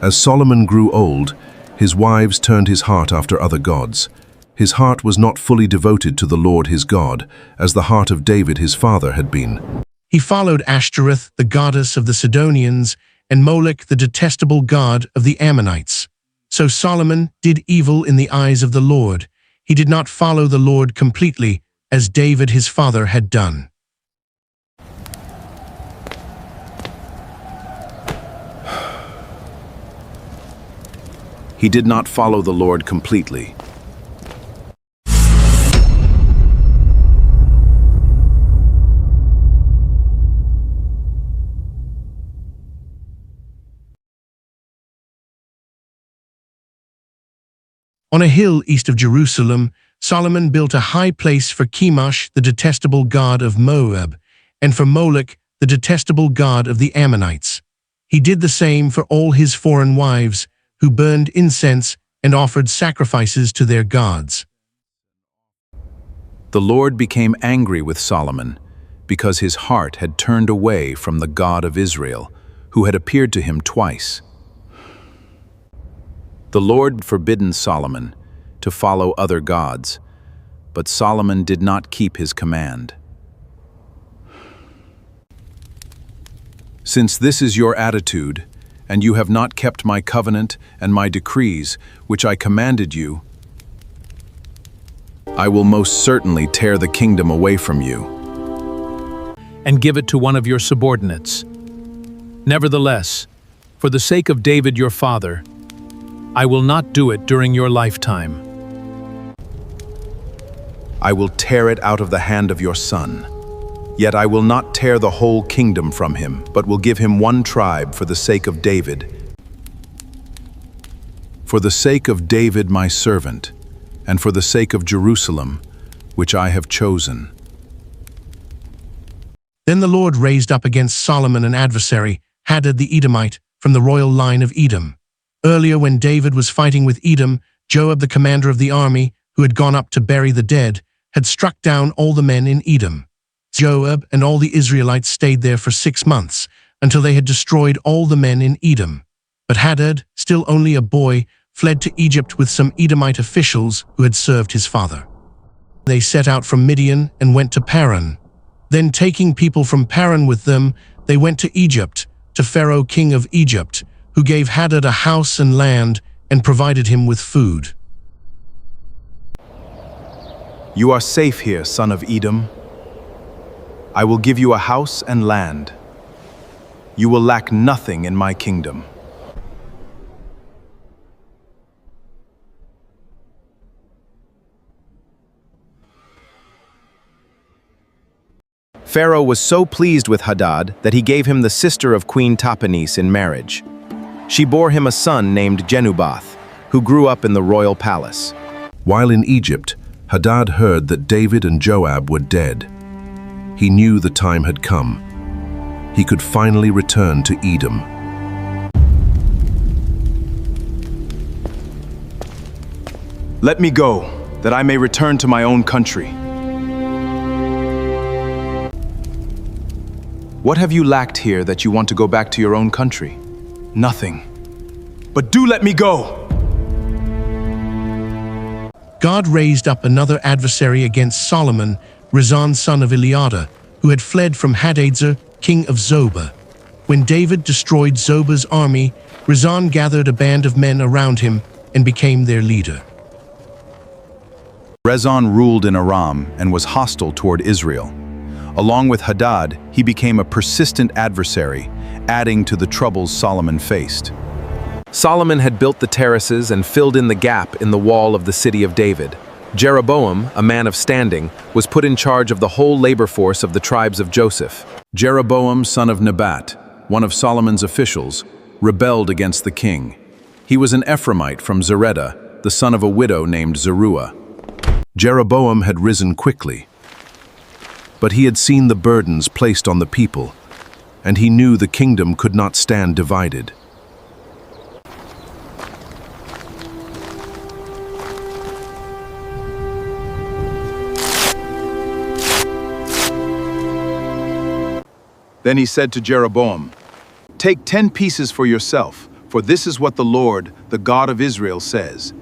As Solomon grew old, his wives turned his heart after other gods. His heart was not fully devoted to the Lord his God, as the heart of David his father had been. He followed Ashtoreth, the goddess of the Sidonians, and Molech, the detestable god of the Ammonites. So Solomon did evil in the eyes of the Lord. He did not follow the Lord completely, as David his father had done. He did not follow the Lord completely. On a hill east of Jerusalem, Solomon built a high place for Chemosh, the detestable god of Moab, and for Molech, the detestable god of the Ammonites. He did the same for all his foreign wives, who burned incense and offered sacrifices to their gods. The Lord became angry with Solomon because his heart had turned away from the God of Israel, who had appeared to him twice. The Lord had forbidden Solomon to follow other gods, but Solomon did not keep his command. Since this is your attitude, and you have not kept my covenant and my decrees, which I commanded you, I will most certainly tear the kingdom away from you and give it to one of your subordinates. Nevertheless, for the sake of David your father, I will not do it during your lifetime. I will tear it out of the hand of your son. Yet I will not tear the whole kingdom from him, but will give him one tribe for the sake of David. For the sake of David my servant, and for the sake of Jerusalem, which I have chosen. Then the Lord raised up against Solomon an adversary, Hadad the Edomite, from the royal line of Edom. Earlier, when David was fighting with Edom, Joab, the commander of the army, who had gone up to bury the dead, had struck down all the men in Edom. Joab and all the Israelites stayed there for 6 months, until they had destroyed all the men in Edom. But Hadad, still only a boy, fled to Egypt with some Edomite officials who had served his father. They set out from Midian and went to Paran. Then, taking people from Paran with them, they went to Egypt, to Pharaoh king of Egypt, who gave Hadad a house and land and provided him with food. You are safe here, son of Edom. I will give you a house and land. You will lack nothing in my kingdom. Pharaoh was so pleased with Hadad that he gave him the sister of Queen Tahpenes in marriage. She bore him a son named Genubath, who grew up in the royal palace. While in Egypt, Hadad heard that David and Joab were dead. He knew the time had come. He could finally return to Edom. Let me go, that I may return to my own country. What have you lacked here that you want to go back to your own country? Nothing. But do let me go! God raised up another adversary against Solomon, Rezon son of Eliada, who had fled from Hadad, king of Zobah. When David destroyed Zobah's army, Rezon gathered a band of men around him and became their leader. Rezon ruled in Aram and was hostile toward Israel. Along with Hadad, he became a persistent adversary, adding to the troubles Solomon faced. Solomon had built the terraces and filled in the gap in the wall of the city of David. Jeroboam, a man of standing, was put in charge of the whole labor force of the tribes of Joseph. Jeroboam, son of Nebat, one of Solomon's officials, rebelled against the king. He was an Ephraimite from Zeredah, the son of a widow named Zeruah. Jeroboam had risen quickly, but he had seen the burdens placed on the people, and he knew the kingdom could not stand divided. Then he said to Jeroboam, "Take 10 pieces for yourself, For this is what the Lord, the God of Israel, says.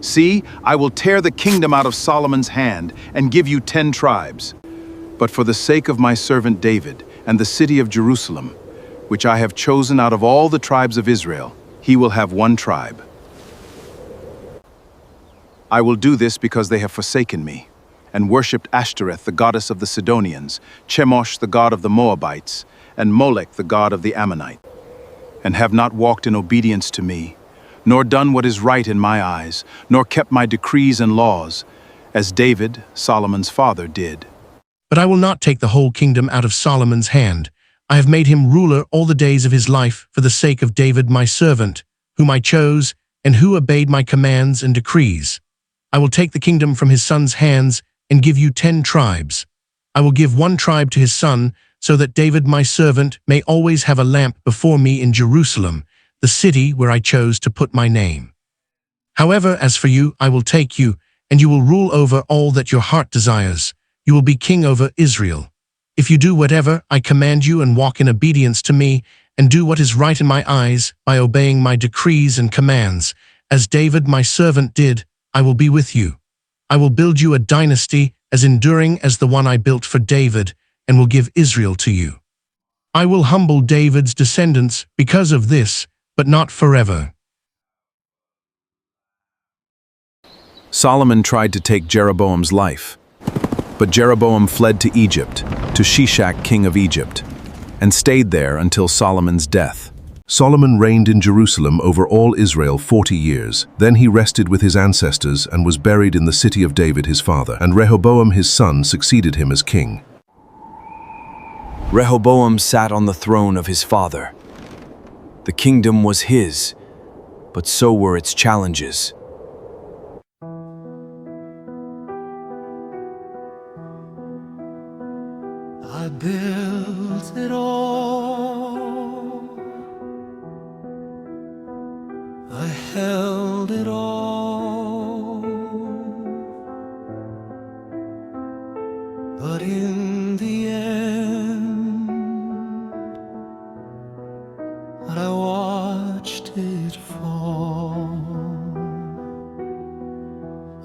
See, I will tear the kingdom out of Solomon's hand and give you 10 tribes. But for the sake of my servant David and the city of Jerusalem, which I have chosen out of all the tribes of Israel, he will have 1 tribe. I will do this because they have forsaken me, and worshipped Ashtoreth, the goddess of the Sidonians, Chemosh, the god of the Moabites, and Molech, the god of the Ammonite, and have not walked in obedience to me, nor done what is right in my eyes, nor kept my decrees and laws, as David, Solomon's father, did. But I will not take the whole kingdom out of Solomon's hand. I have made him ruler all the days of his life for the sake of David my servant, whom I chose, and who obeyed my commands and decrees. I will take the kingdom from his son's hands and give you 10 tribes. I will give 1 tribe to his son, so that David my servant may always have a lamp before me in Jerusalem, the city where I chose to put my name. However, as for you, I will take you, and you will rule over all that your heart desires. You will be king over Israel. If you do whatever I command you and walk in obedience to me, and do what is right in my eyes by obeying my decrees and commands, as David my servant did, I will be with you. I will build you a dynasty as enduring as the one I built for David, and will give Israel to you. I will humble David's descendants because of this, but not forever. Solomon tried to take Jeroboam's life, but Jeroboam fled to Egypt, to Shishak, king of Egypt, and stayed there until Solomon's death. Solomon reigned in Jerusalem over all Israel 40 years. Then he rested with his ancestors and was buried in the city of David his father, and Rehoboam his son succeeded him as king. Rehoboam sat on the throne of his father. The kingdom was his, but so were its challenges. I built it all, I held it all, but in the end, I watched it fall.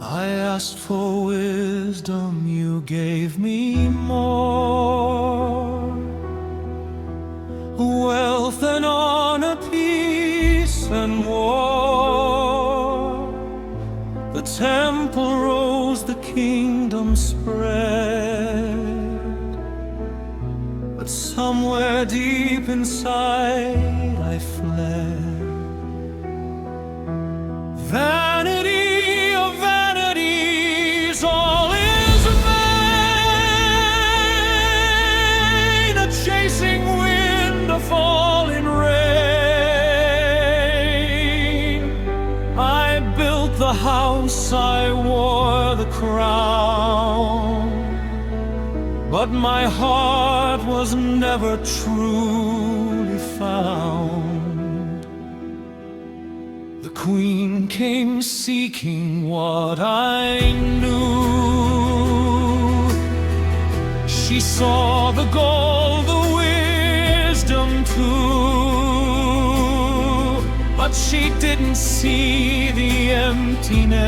I asked for wisdom, you gave me more, wealth and honor, peace and war. The temple rose, the kingdom spread, but somewhere deep inside I fled. Vanity of vanities, all is vain, a chasing wind, a falling rain. I built the house, I wore the crown, but my heart was never truly found. The queen came seeking what I knew. She saw the gold, the wisdom too, but she didn't see the emptiness,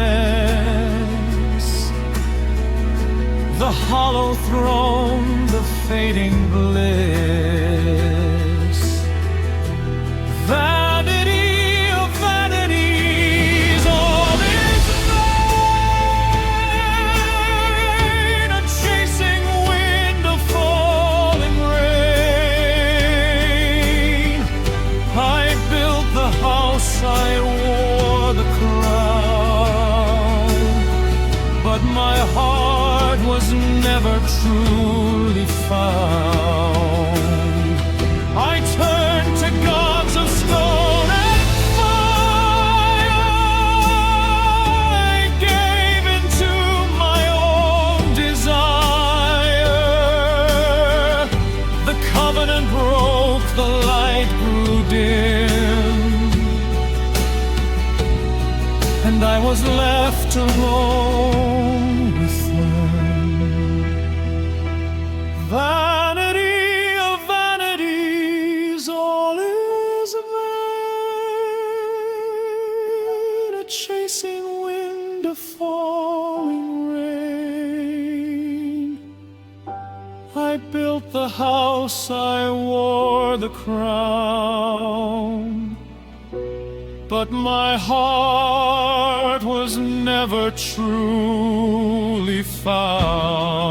the hollow throne, the fading bliss. Vanity of vanities, all is vain, a chasing wind, a falling rain. I built the house, I wore the crown, but my heart was never truly found. I turned to gods of stone and fire, I gave into my own desire. The covenant broke, the light grew dim, and I was left alone with them. Vanity of vanities, all is vain. built the house, I wore the crown. But my heart was never truly found.